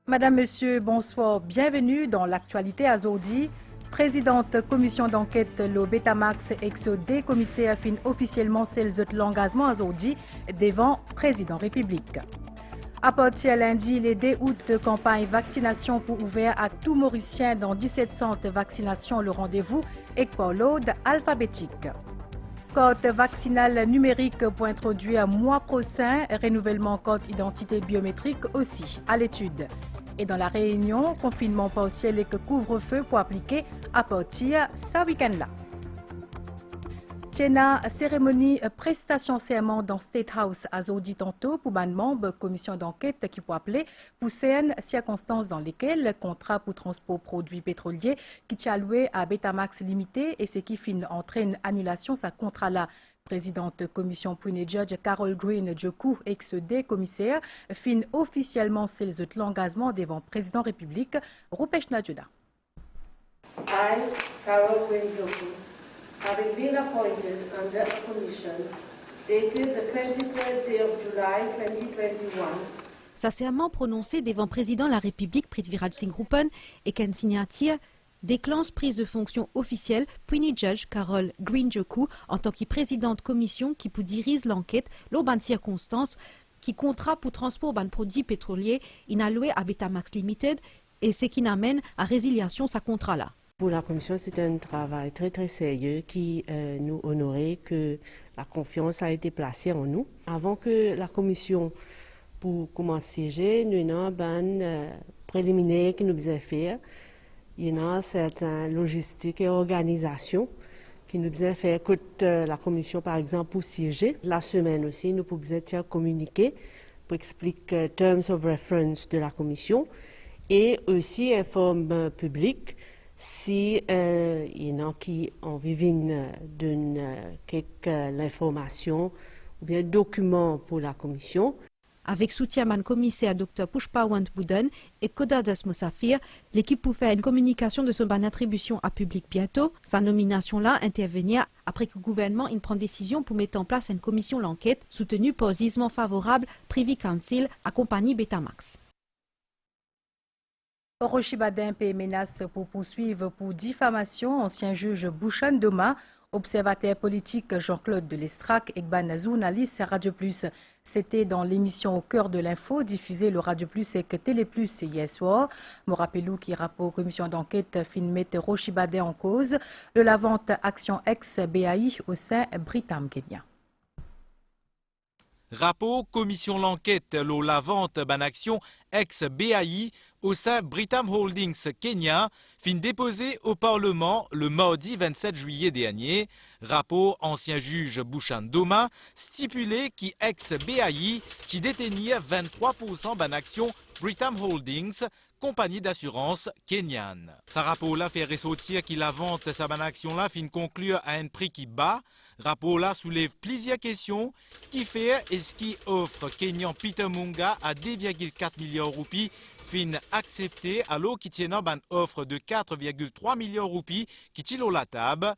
Madame, Monsieur, bonsoir. Bienvenue dans l'actualité Azodi. Présidente commission d'enquête le Betamax ex-des commissaires fin officiellement celles de l'engagement Azodi devant président République. À partir lundi, les 2 août, campagne vaccination pour ouvert à tout Mauricien dans 17 centres vaccination. Le rendez-vous est par l'ordre alphabétique. Code vaccinal numérique pour introduire mois prochain, renouvellement code identité biométrique aussi à l'étude. Et dans la Réunion, confinement partiel et que couvre-feu pour appliquer à partir ce week-end-là. Tiena, cérémonie prestation serment dans State House à Zodi tantôt pour ban membre commission d'enquête qui peut appeler pour certaines circonstances dans lesquelles le contrat pour transport produits pétroliers qui tient alloué à Betamax Limité et ce qui fin entraîne annulation sa contrat-là. Présidente commission pour une judge Carol Green Joku, ex-des commissaires, fin officiellement celles de l'engagement devant président République Rupesh Nadjuda. I, Carol Green Joku, having been appointed under a commission dated the 23rd day of July 2021. Sa serment prononcé devant président de la République Prithviraj Singh Rupan et qu'un signature déclenche prise de fonction officielle pour une judge Carol Green Joku en tant que présidente commission qui pour dirige l'enquête l'auban circonstances qui contrat pour transport ban produits pétroliers inalloué à Betamax Limited et ce qui n'amène à résiliation sa contrat là. Pour la commission, c'est un travail très sérieux qui nous honorait que la confiance a été placée en nous. Avant que la commission pour commencer siéger, nous avons un préliminaire qui nous faisait faire. Il y a certaines logistiques et organisations qui nous faisait faire que la commission, par exemple, pour siéger. La semaine aussi, nous pouvions communiquer pour expliquer terms of reference de la commission et aussi informer public si il y en a qui ont besoin de l'information ou bien documents pour la commission. Avec soutien man commissaire Dr Pushpawant Boudan et Kodadas Moussafir, l'équipe pour faire une communication de son ban attribution à public bientôt. Sa nomination-là intervenir après que le gouvernement prend décision pour mettre en place une commission d'enquête soutenue par gisement favorable Privy Council à compagnie Betamax. Rochibadin paie menace pour poursuivre pour diffamation ancien juge Bouchan Doma, observateur politique Jean-Claude Delestrac et journaliste Radio Plus. C'était dans l'émission Au cœur de l'info diffusée le Radio Plus et Télé Plus hier soir. Me rappelons qui rapport commission d'enquête fin mettre Rochibadin en cause le lavante action ex-BAI au sein Britam Kenya. Rapport commission l'enquête lo lavante ban action ex-BAI au sein Britam Holdings Kenya, fin déposé au Parlement le mardi 27 juillet dernier. Rapport ancien juge Bouchan Doma stipulé qui ex-BAI qui détenait 23% ban action Britam Holdings, compagnie d'assurance kenyane. Sa rapport-là fait ressortir qu'il la vente sa ban action-là fin conclure à un prix qui bat. Rapport-là soulève plusieurs questions qui fait est-ce qui offre Kenyan Peter Munga à 2,4 milliards de roupies fin accepté alors qu'il tient une offre de 4,3 milliards de roupies qui tire la table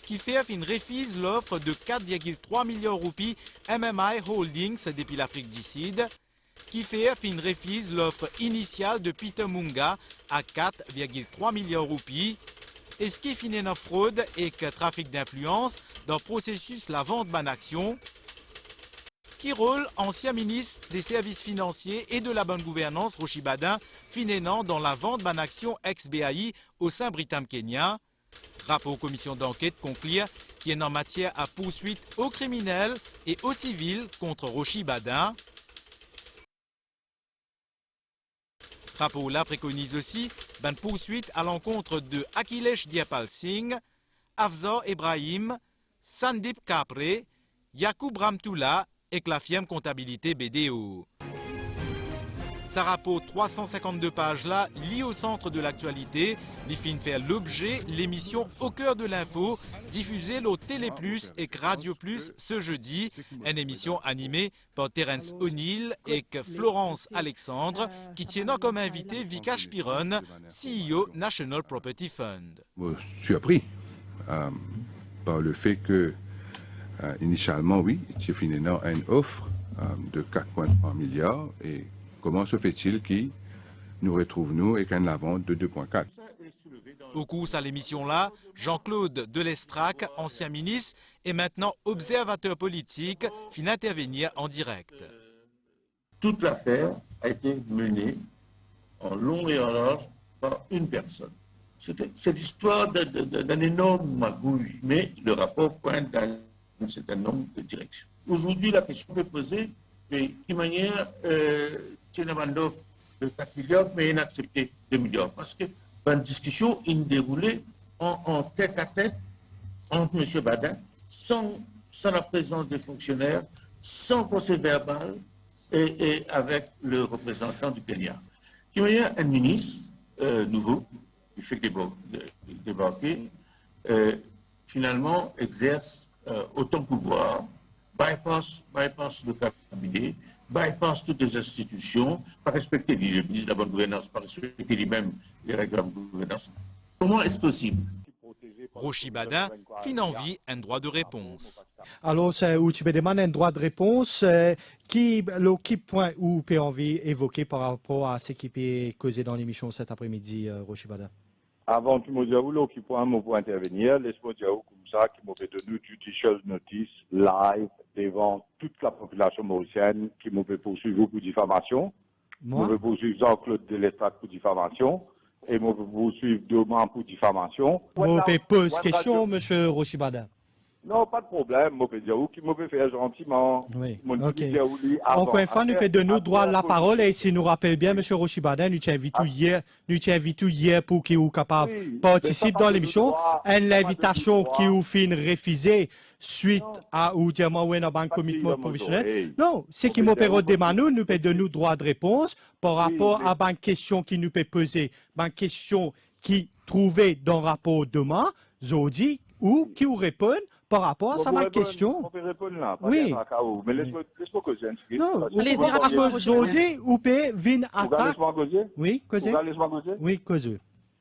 qui fait fin refuse l'offre de 4,3 milliards de roupies MMI Holdings depuis l'Afrique du Sud qui fait fin refuse l'offre initiale de Peter Munga à 4,3 milliards de roupies. Et ce qui finit dans fraude et que trafic d'influence dans le processus la vente ban action qui rôle ancien ministre des services financiers et de la bonne gouvernance Rochibadin finissant dans la vente ban action ex-BAI au sein Britam Kenya. Rapport commission d'enquête conclut qui est en matière à poursuite aux criminels et aux civils contre Rochibadin. Rapport là préconise aussi une poursuite à l'encontre de Akhilesh Diapal Singh, Afzal Ibrahim, Sandip Kapre, Yacoub Ramtoula et la firme comptabilité BDO. Sa rapport 352 pages là, lié au centre de l'actualité, les films fait l'objet l'émission Au cœur de l'info, diffusée au Télé Plus et Radio Plus ce jeudi, une émission animée par Terence O'Neill et Florence Alexandre, qui tiennent comme invité Vikash Piron, CEO National Property Fund. Je suis appris par le fait que, initialement, oui, Tiefinen a une offre de 4,3 milliards et comment se fait-il qu'il nous retrouvons et qu'on avons de 2,4. Au cours de l'émission-là, Jean-Claude Delestrac, ancien ministre et maintenant observateur politique, finit intervenir en direct. Toute l'affaire a été menée en long et en large par une personne. C'est l'histoire d'un énorme magouille, mais le rapport pointe dans un certain nombre de directions. Aujourd'hui, la question est posée, de quelle manière Tchénamandov de 4 milliards, mais il a accepté 2 milliards. Parce que une discussion est déroulée en tête-à-tête entre M. Badin, sans la présence des fonctionnaires, sans procès verbal et avec le représentant du Kenya. Qui manière un ministre nouveau, il fait débarquer, finalement exerce autant de pouvoir, bypass le cabinet, bypass toutes les institutions, pas respecter le ministre de la bonne gouvernance, pas respecter lui-même les règles de gouvernance. Comment est-ce possible? Rochi Badin fin envie un droit de réponse. Alors, c'est où tu me demandes un droit de réponse. Qui point où tu as envie d'évoquer par rapport à ce qui est causé dans l'émission cet après-midi, Rochi Badin? Avant tout, qui point pour intervenir, laisse-moi dire comme ça, qui m'a fait donner judicial notice live devant toute la population mauricienne, qui m'a fait poursuivre pour diffamation. M'a fait poursuivre Jean-Claude Delestrac pour diffamation. Et m'a fait poursuivre demain pour diffamation. Vous pouvez poser question, M. Rochi Badin? Non, pas de problème. Moi, je peux dire qui m'a fait faire gentiment. Oui, ok. Encore une fois, nous pouvons donner droit à la parole et si nous rappelle bien, M. Rochi Badin, nous t'invitons hier pour qu'il soit capable de participer dans l'émission. L'invitation qui vous fin refusée suite à ou diamant ou un banque commitment professionnel. Non, c'est qui m'opère demander nous peut donner droit de réponse par rapport à une question qui nous peut poser, une question qui trouvée dans le rapport demain, Zodi, ou qui vous répond par rapport à sa question. On peut répondre là. Oui. Mais laisse-moi causer un petit peu. Non, Zodi, ou peut venir attaquer. Oui, causer. Oui, causer.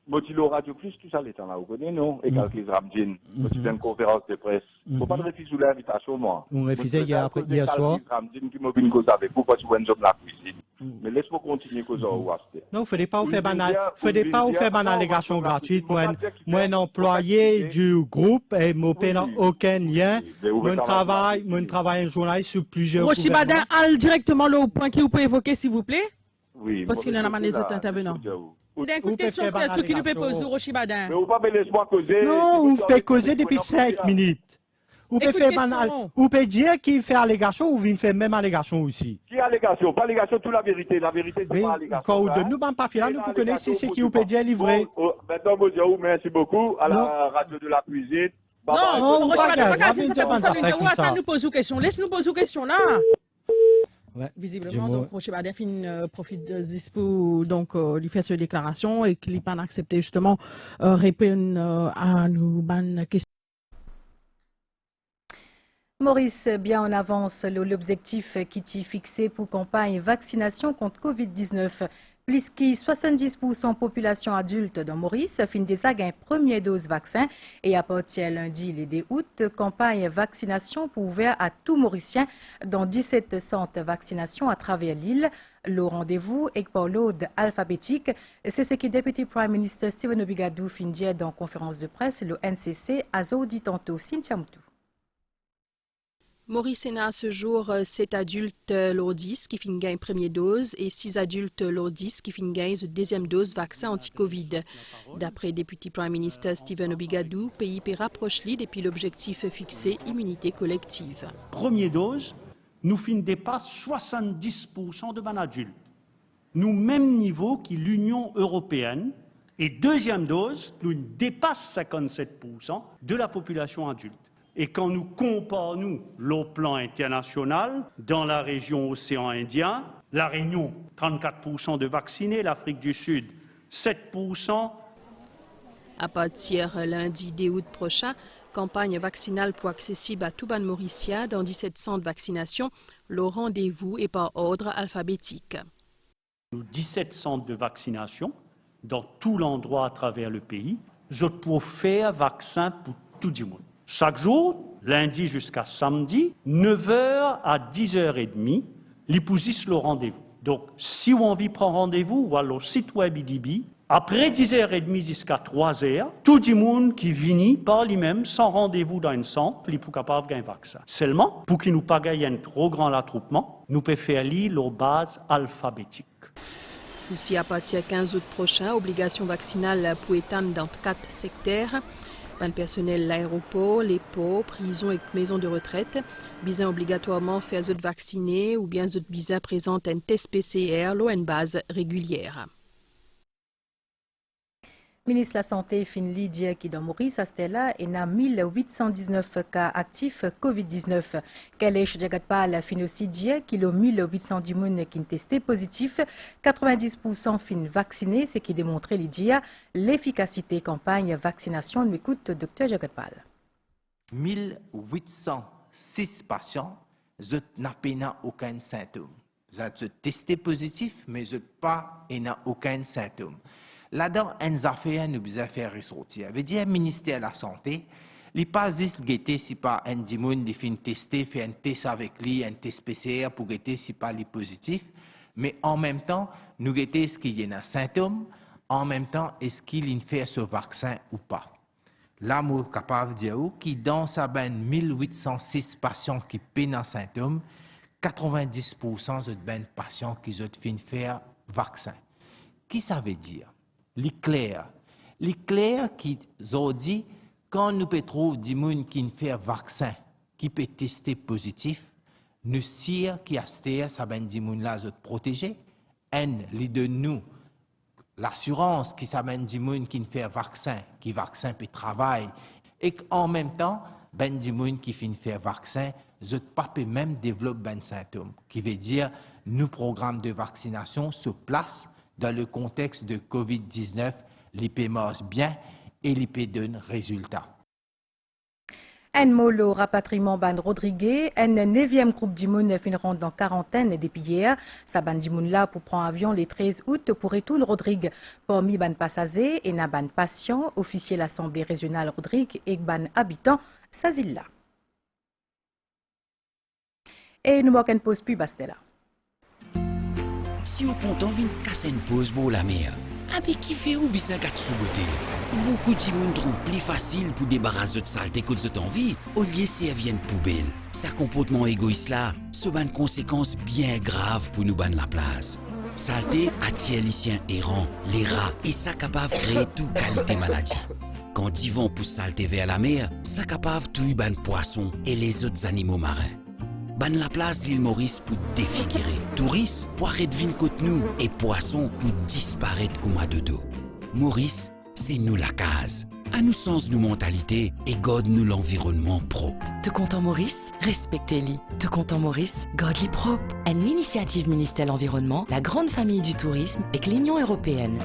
Motilo Radio Plus, tout ça, l'état là, vous connaissez, non? Et quelques Ramdine, c'est une conférence de presse. Il ne faut pas refuser l'invitation, moi. On refusait hier soir. Ramdine qui m'a vu une cause avec vous, parce que vous êtes la cuisine. Mais laisse-moi continuer cause au Ouasté. Non, il ne fallait pas faire une allégation gratuite. Moi, un employé du groupe et mon n'a aucun lien. Mon travail, un journaliste sur plusieurs. Rochi Badin, directement le point que vous pouvez évoquer, s'il vous plaît. Oui. Parce qu'il y en a des autres intervenants. Une question, c'est tout qui nous peut poser, Rochi Badin. Mais vous ne pouvez pas laisser moi causer. Non, vous pouvez causer depuis 5 minutes. Vous pouvez dire qui fait allégation ou vous fait même allégation aussi. Qui allégation? Pas allégation, toute la vérité. La vérité, c'est pas allégation. Quand vous donnez nous un papier là, nous connaissons ce qui vous peut dire livré. Maintenant, vous merci beaucoup à la radio de la cuisine. Non, Rochi Badin, nous posons une question. Laisse-nous poser une question là. Ouais. Visiblement, donc, Rochi Badin profite de dispo donc lui faire cette déclaration et qu'il n'a pas accepté justement répondre à nos bonnes questions. Maurice, bien en avance, l'objectif qui est fixé pour campagne vaccination contre Covid-19. Plus que 70% population adulte dans Maurice fin déjà une première dose vaccin et à partir lundi le 2 août, campagne vaccination pour ouvert à tout Mauricien dans 17 centres vaccination à travers l'île. Le rendez-vous est par l'ordre alphabétique. C'est ce que Deputy Prime Minister Stephen Obigadou fin dire dans conférence de presse le NCC à Zodi tantôt. Cynthia Moutou. Maurice a à ce jour 7 adultes lourdis qui finissent une première dose et 6 adultes lourdis qui finissent une deuxième dose vaccin anti-Covid. D'après Deputy Prime Minister Stephen Obigadou, le pays peut rapprocher depuis l'objectif fixé immunité collective. Première dose, nous dépasse 70% de ban adultes. Nous même niveau que l'Union européenne. Et deuxième dose, nous dépasse 57% de la population adulte. Et quand nous comparons le plan international, dans la région océan Indien, la Réunion, 34% de vaccinés, l'Afrique du Sud, 7%. À partir lundi 2 août prochain, campagne vaccinale pour accessible à tout ban mauricien dans 17 centres de vaccination. Le rendez-vous est par ordre alphabétique. 17 centres de vaccination dans tout l'endroit à travers le pays. Je peux faire vaccin pour tout le monde. Chaque jour, lundi jusqu'à samedi, 9h à 10h30, les poussent le rendez-vous. Donc, si vous avez envie de prendre rendez-vous, ou alors site web IDB, après 10h30 jusqu'à 3h, tout le monde qui vient par lui-même, sans rendez-vous dans un centre, il est capable de gagner un vaccin. Seulement, pour qu'il nous pas gagner un trop grand attroupement, nous pouvons faire lire leur base alphabétique. Aussi, à partir du 15 août prochain, obligation vaccinale pour étendre dans 4 secteurs. Le personnel l'aéroport, les ports, prisons et maisons de retraite. Besoin obligatoirement faire zut vacciner ou bien zut besoin présente un test PCR, l'eau en base régulière. Ministre de la Santé Finli dit qui dans Maurice Astella et n'a 1819 cas actifs Covid-19. Kalesh Jagatpal fin aussi dit qu'il a 1810 moun qui ont testé positif, 90% fin vaccinés, ce qui démontrait l'efficacité campagne vaccination. Nous écoute Dr Jagatpal. 1806 patients, ils n'ont aucun symptôme. Ils ont testé positif, mais ils n'ont aucun symptôme. Là-dedans, nous avons fait ressortir. Ça veut dire, le ministère de la Santé, il n'est pas juste guetter si pas un dimoun qui fait tester, fait un test avec lui, un test PCR pour guetter si pas les positif, mais en même temps, nous guetter est-ce qu'il y a un symptôme, en même temps, est-ce qu'il fait ce vaccin ou pas. Là, je suis capable de dire que dans sa 1806 patients qui peinent un symptôme, 90% de patients qui ont fait faire vaccin. Qui ça veut dire? L'éclair qui ont dit, quand nous peut trouver des gens qui fait vaccin, qui peut tester positif, nous sire qui a ça ben des gens là protégés, les de nous l'assurance qui s'amène des gens qui fait vaccin, qui vaccin peut travailler, et en même temps, ben des gens qui fait vaccin, ne pas même développer ben symptômes, qui veut dire, nos programmes de vaccination se placent dans le contexte de COVID-19, l'IP marche bien et l'IP donne résultat. Un molo rapatriement ban Rodriguez, un 9e groupe d'Imoun finiront dans quarantaine depuis hier. Sa ban d'Imoun là pour prendre avion le 13 août pour retourner Rodrigue. Parmi ban passagers et na ban patient, officier l'Assemblée régionale Rodrigue et ban habitant Sazilla. Et nous manquons une pause puis Bastella. Si on compte envie de casser une pause pour la mer, avec qui fait ou bien gâte sous beauté. Beaucoup de gens trouvent plus facile pour débarrasser de saleté que de envie au lieu de servir une poubelle. Sa comportement égoïste là, ce ban conséquences bien graves pour nous ban la place. Saleté attire les chiens errants, les rats et ça capable de créer toute qualité maladie. Quand ils vont pour saleté vers la mer, ça capable de tuer ban poissons et les autres animaux marins. Ban la place d'île Maurice pour défigurer. Touristes pour arrêter de côté nous et poissons pour disparaître comme à dodo. Maurice, c'est nous la case. À nous sens de mentalité et garde nous l'environnement propre. Te content Maurice, respectez-les. Te content Maurice, garde-les propre. Une initiative ministère de l'Environnement, la grande famille du tourisme et l'Union européenne.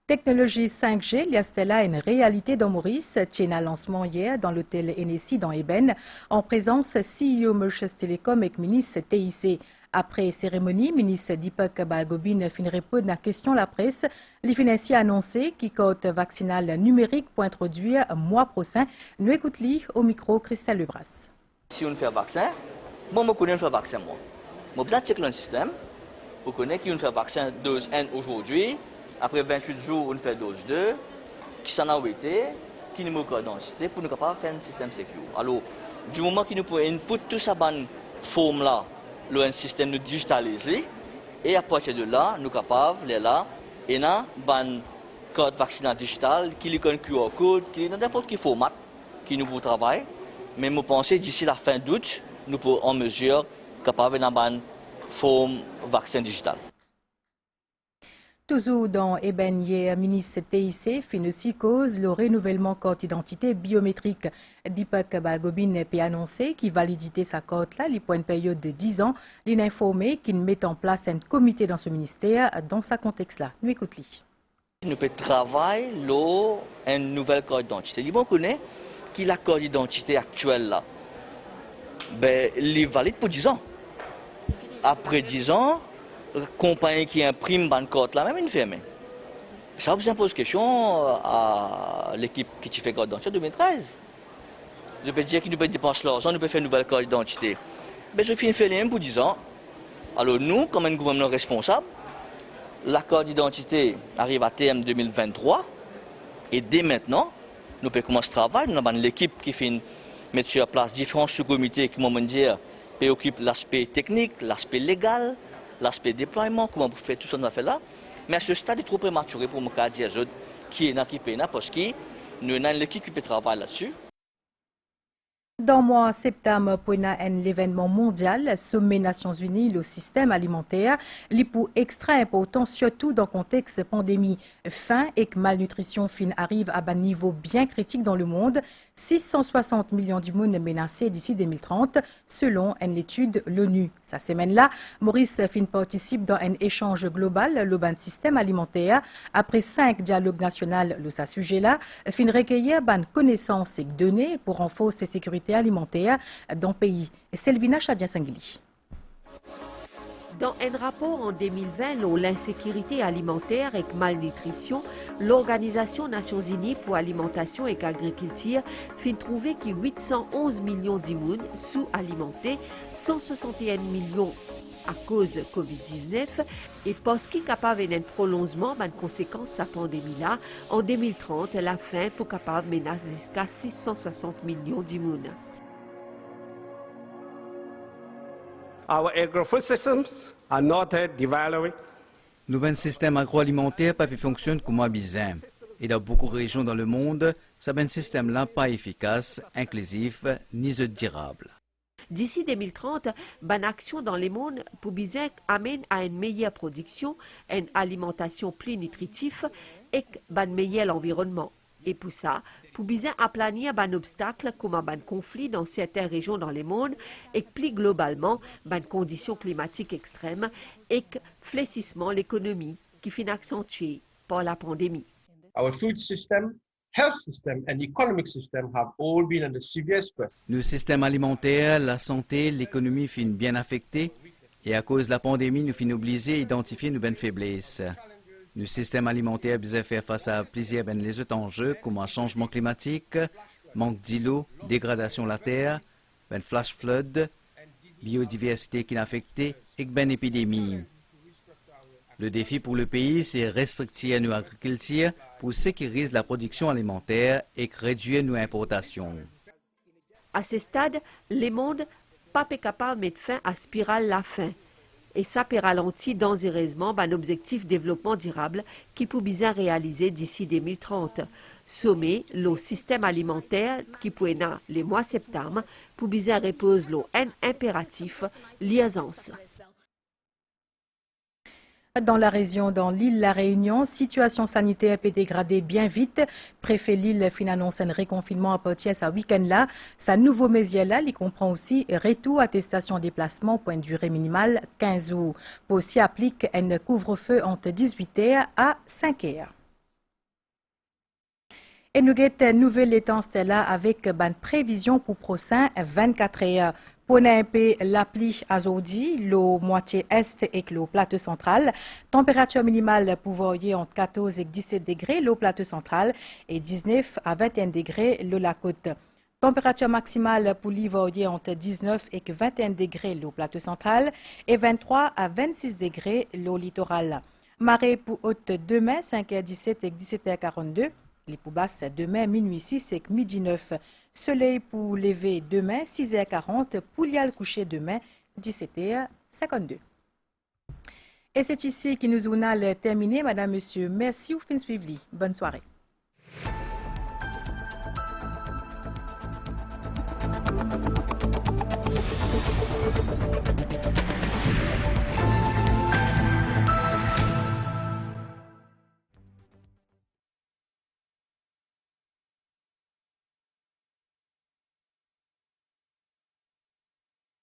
Technologie 5G, l'Iastella est une réalité dans Maurice, tient un lancement hier dans l'hôtel Hennessy dans Eben, en présence CEO Mauritius Telecom et ministre TIC. Après cérémonie, ministre Deepak Balgobin fin répondre à la question la presse. Les financiers annoncé qu'il code vaccinal numérique pour introduire mois prochain. Nous écoutons au micro Christelle Lebras. Si on fait un vaccin, moi je connais un vaccin moi. Je vais checker le système pour connaître qu'on fait un vaccin dose 1 aujourd'hui. Après 28 jours, on fait dose 2, qui s'en a été, qui nous manque d'identité pour nous capables faire un système sécure. Alors, du moment que nous pouvons input tout ça dans forme là, un système nous digitalisé, et à partir de là, nous sommes capables, là, et là, un code vaccinal digital, qui est un QR code, qui est dans n'importe quel format, qui nous pouvons travailler. Mais je pense que d'ici la fin d'août, nous pouvons en mesure capable d'avoir une forme vaccin digital. Toujours dans Eben, hier, ministre TIC fin aussi cause le renouvellement carte d'identité biométrique. Deepak Balgobin peut annoncer qu'il validité sa carte là, pour une période de 10 ans. Il a informé qu'il met en place un comité dans ce ministère dans ce contexte-là. Nous écoutons. Nous pouvons travailler sur une nouvelle carte d'identité. On connaît que la carte d'identité actuelle là, elle est valide pour 10 ans. Après 10 ans, la compagnie qui imprime une carte là, même une ferme. Ça vous pose question à l'équipe qui fait carte d'identité en 2013. Je peux dire qu'ils nous peut dépenser l'argent, nous peut faire une nouvelle carte d'identité. ben, je finis faire rien pour 10 ans. Alors nous, comme un gouvernement responsable, l'accord d'identité arrive à terme 2023 et dès maintenant, nous pouvons commencer le travail. Nous avons l'équipe qui fait mettre sur place différents sous-comités qui m'ont dire préoccupent l'aspect technique, l'aspect légal, l'aspect déploiement, comment vous faites tout ça là. Mais à ce stade, il est trop prématuré pour me dire qui est là, qui est là, parce que nous avons l'équipe qui peut travailler là-dessus. Dans le mois de septembre, pour l'événement mondial, Sommet Nations Unies, le système alimentaire, est pour extra important, surtout dans le contexte pandémie. Faim et que malnutrition arrive à un niveau bien critique dans le monde. 660 millions du monde menacés d'ici 2030, selon une étude l'ONU. Cette semaine-là, Maurice Fin participe dans un échange global, le système alimentaire. Après 5 dialogues nationaux de ce sujet-là, Fin recueillir ban connaissances et données pour renforcer la sécurité alimentaire dans le pays. Selvina Chadia-Sangili. Dans un rapport en 2020 sur l'insécurité alimentaire et malnutrition, l'Organisation Nations Unies pour l'alimentation et l'agriculture fin trouver que 811 millions d'immunes sous-alimentés, 161 millions à cause de Covid-19 et parce qu'il est capable d'un prolongement de conséquences de sa pandémie-là, en 2030, la faim pour capable menace jusqu'à 660 millions d'immunes. Our agro-food systems are not devaluing. Nos systèmes agroalimentaires ne fonctionnent comme besoin. Et dans beaucoup de régions dans le monde, ce système-là pas efficace, inclusif, ni durable. D'ici 2030, une action dans le monde pour bien amène à une meilleure production, une alimentation plus nutritive et un meilleur environnement. Et pour ça, pour bien aplanir un obstacle comme un conflit dans certaines régions dans le monde et plus globalement, une conditions climatiques extrêmes et fléchissement de l'économie qui finit accentué par la pandémie. Our food system, health system and economic system have all been under severe stress. Le système alimentaire, la santé, l'économie finissent bien affectés et à cause de la pandémie, nous finissons obligés d'identifier nos bonnes faiblesses. Le système alimentaire doit faire face à plusieurs les autres enjeux comme un changement climatique, manque d'îlots, dégradation de la terre, flash flood, biodiversité qui est affectée et une épidémie. Le défi pour le pays, c'est restricter nos agricultures pour sécuriser la production alimentaire et réduire nos importations. À ce stade, le monde n'est pas capable de mettre fin à la spirale la faim. Et ça peut ralentir dangereusement un objectif de développement durable qui peut bien réaliser d'ici 2030. Sommet, le système alimentaire qui peut être les mois septembre pour bien repose un impératif liaisance. Dans la région, dans l'île La Réunion, situation sanitaire peut dégrader bien vite. Préfet l'île fin annonce un reconfinement à partir de ce week-end-là. Sa nouveau mesure-là, il comprend aussi retour attestation déplacement pour une durée minimale 15 jours. Pour aussi applique un couvre-feu entre 18h à 5h. Et nous avons une nouvelle intensité là avec une prévision pour prochain 24 heures. Pour un peu l'appli aujourd'hui, le moitié est et le plateau central. Température minimale pour varier entre 14 et 17 degrés le plateau central et 19 à 21 degrés le la côte. Température maximale pour varier entre 19 et 21 degrés le plateau central et 23 à 26 degrés le littoral. Marée pour haute demain 5h17 et 17h42. Les plus basses demain minuit 6 et midi 9. Soleil pour lever demain 6h40, pour y aller coucher demain 17h52. Et c'est ici que nous allons terminer. Madame, Monsieur, merci pour suivre. Bonne soirée.